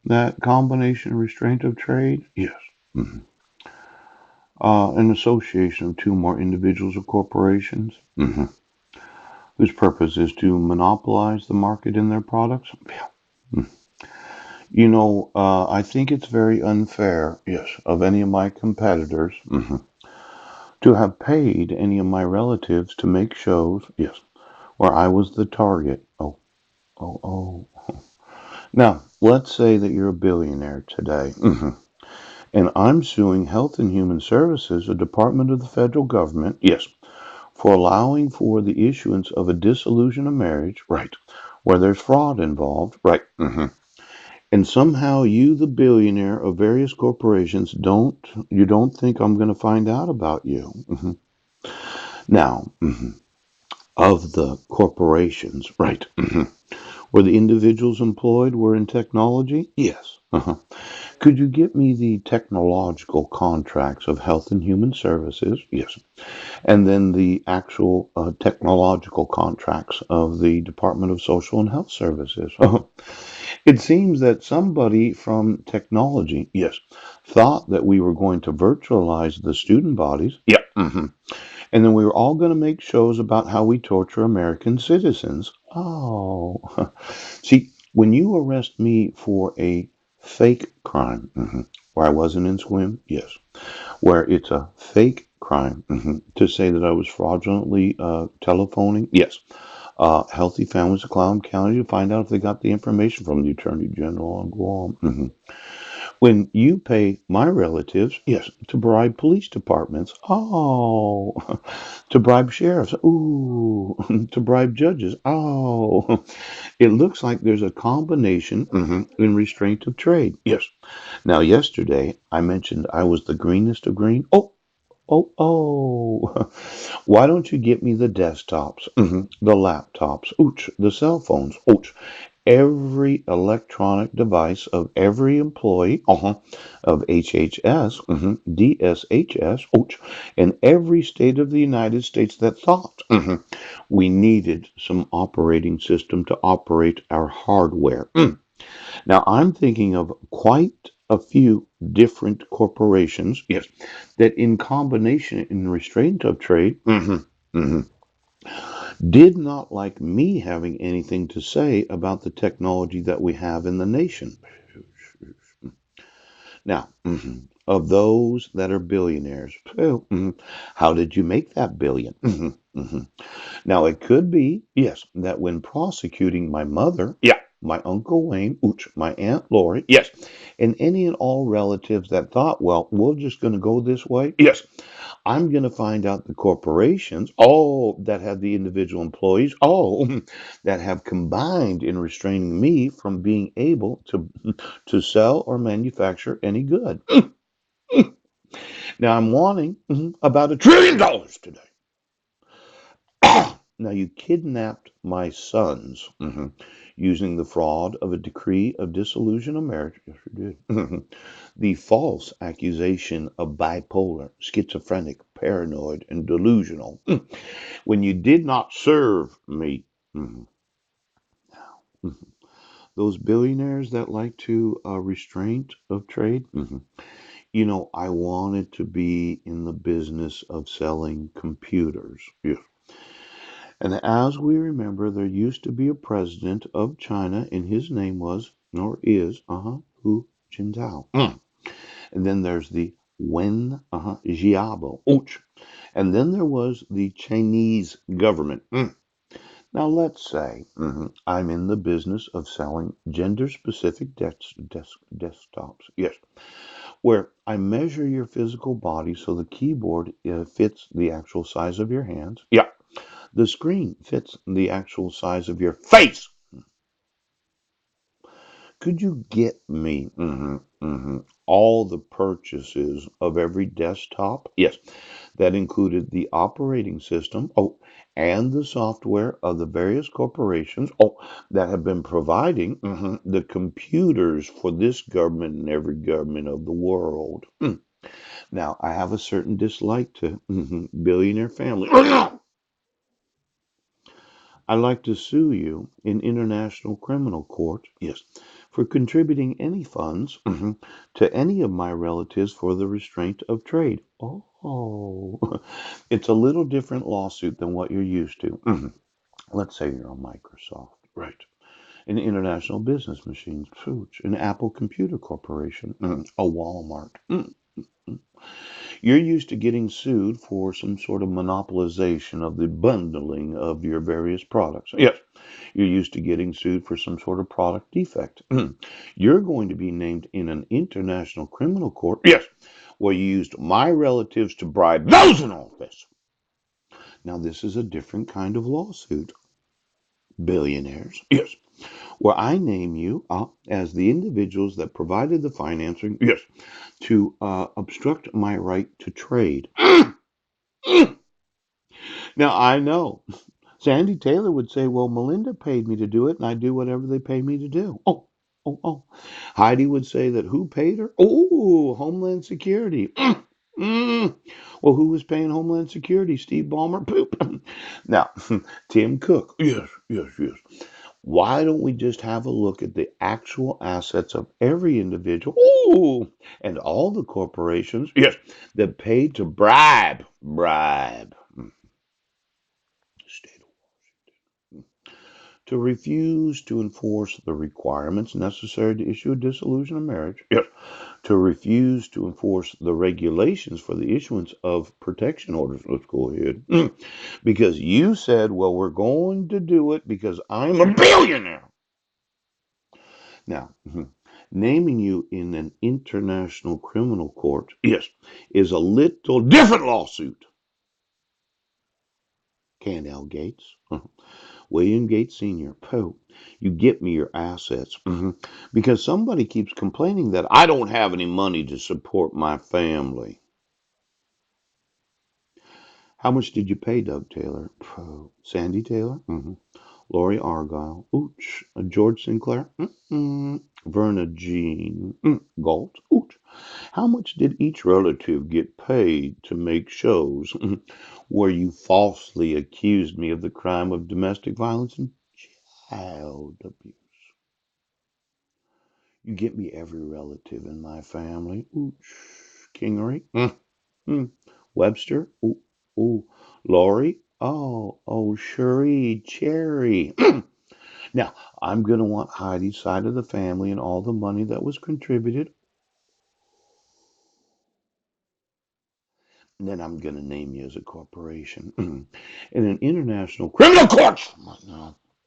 That combination restraint of trade? Yes. Mhm. An association of two more individuals or corporations whose purpose is to monopolize the market in their products? Yeah. I think it's very unfair, yes, of any of my competitors to have paid any of my relatives to make shows, yes, where I was the target. Oh, oh, oh. Now, let's say that you're a billionaire today, and I'm suing Health and Human Services, a department of the federal government, yes, for allowing for the issuance of a dissolution of marriage, right, where there's fraud involved, right, and somehow you, the billionaire of various corporations, don't think I'm going to find out about you. Now, of the corporations, right, were the individuals employed were in technology? Yes. Could you get me the technological contracts of Health and Human Services? Yes. And then the actual technological contracts of the Department of Social and Health Services. It seems that somebody from technology, yes, thought that we were going to virtualize the student bodies. Yeah. And then we were all going to make shows about how we torture American citizens. Oh. See, when you arrest me for a fake crime, where I wasn't in swim, yes, where it's a fake crime to say that I was fraudulently telephoning, yes, Healthy Families of Clallam County to find out if they got the information from the Attorney General on Guam. When you pay my relatives, yes, to bribe police departments, oh, to bribe sheriffs, ooh, to bribe judges, oh, it looks like there's a combination in restraint of trade. Yes. Now, yesterday I mentioned I was the greenest of green. Oh, oh, oh. Why don't you get me the desktops, the laptops, ooch, the cell phones, ooch, every electronic device of every employee of HHS, DSHS, ouch, in every state of the United States that thought we needed some operating system to operate our hardware. Now, I'm thinking of quite a few different corporations, yes, that in combination in restraint of trade, did not like me having anything to say about the technology that we have in the nation. Now, of those that are billionaires, how did you make that billion? Now, it could be, yes, that when prosecuting my mother, yeah, my Uncle Wayne, ooch, my Aunt Lori, yes, and any and all relatives that thought, well, we're just going to go this way, yes, I'm going to find out the corporations, oh, that have the individual employees, oh, that have combined in restraining me from being able to sell or manufacture any good. Now I'm wanting about $1 trillion today. Now you kidnapped my sons using the fraud of a decree of dissolution of marriage. Yes, you did. The false accusation of bipolar, schizophrenic, paranoid, and delusional when you did not serve me. Mhm. Mhm. Those billionaires that like to restraint of trade. I wanted to be in the business of selling computers. Yeah. And as we remember, there used to be a president of China, and his name was, or is, Hu Jintao. And then there's the Wen Jiabo. Ouch. And then there was the Chinese government. Now, let's say I'm in the business of selling gender specific desktops. Yes. Where I measure your physical body so the keyboard fits the actual size of your hands. Yeah. The screen fits the actual size of your face. Could you get me all the purchases of every desktop? Yes, that included the operating system. Oh, and the software of the various corporations. Oh, that have been providing the computers for this government and every government of the world. Now, I have a certain dislike to billionaire family. I'd like to sue you in international criminal court, yes, for contributing any funds to any of my relatives for the restraint of trade. Oh, it's a little different lawsuit than what you're used to. Let's say you're a Microsoft, right? An International Business Machines, an Apple Computer Corporation, a Walmart. You're used to getting sued for some sort of monopolization of the bundling of your various products. Yes, you're used to getting sued for some sort of product defect. You're going to be named in an international criminal court. Yes, where you used my relatives to bribe those in office. Now, this is a different kind of lawsuit. Billionaires. Yes, where I name you as the individuals that provided the financing. Yes, to obstruct my right to trade. Now, I know Sandy Taylor would say, well, Melinda paid me to do it, and I do whatever they pay me to do. Oh, oh, oh. Heidi would say that who paid her? Oh, Homeland Security. Mm. Well, who was paying Homeland Security? Steve Ballmer? Poop. Now, Tim Cook. Yes, yes, yes. Why don't we just have a look at the actual assets of every individual? Ooh, and all the corporations, yes, that paid to bribe. State to refuse to enforce the requirements necessary to issue a dissolution of marriage. Yes. To refuse to enforce the regulations for the issuance of protection orders. Let's go ahead. Because you said, well, we're going to do it because I'm a billionaire. Now, naming you in an international criminal court, yes, is a little different lawsuit. Candace Gates. William Gates Sr., Poe, you get me your assets. Because somebody keeps complaining that I don't have any money to support my family. How much did you pay Doug Taylor? Poe. Sandy Taylor? Lori Argyle. Ooch. George Sinclair? Verna Jean Galt. Ooch. How much did each relative get paid to make shows where you falsely accused me of the crime of domestic violence and child abuse? You get me every relative in my family. Ooh, Kingery. Webster. Ooh, ooh. Laurie. Oh, Cherie, Cherry. Now, I'm going to want Heidi's side of the family and all the money that was contributed. And then I'm going to name you as a corporation in an international criminal court. No.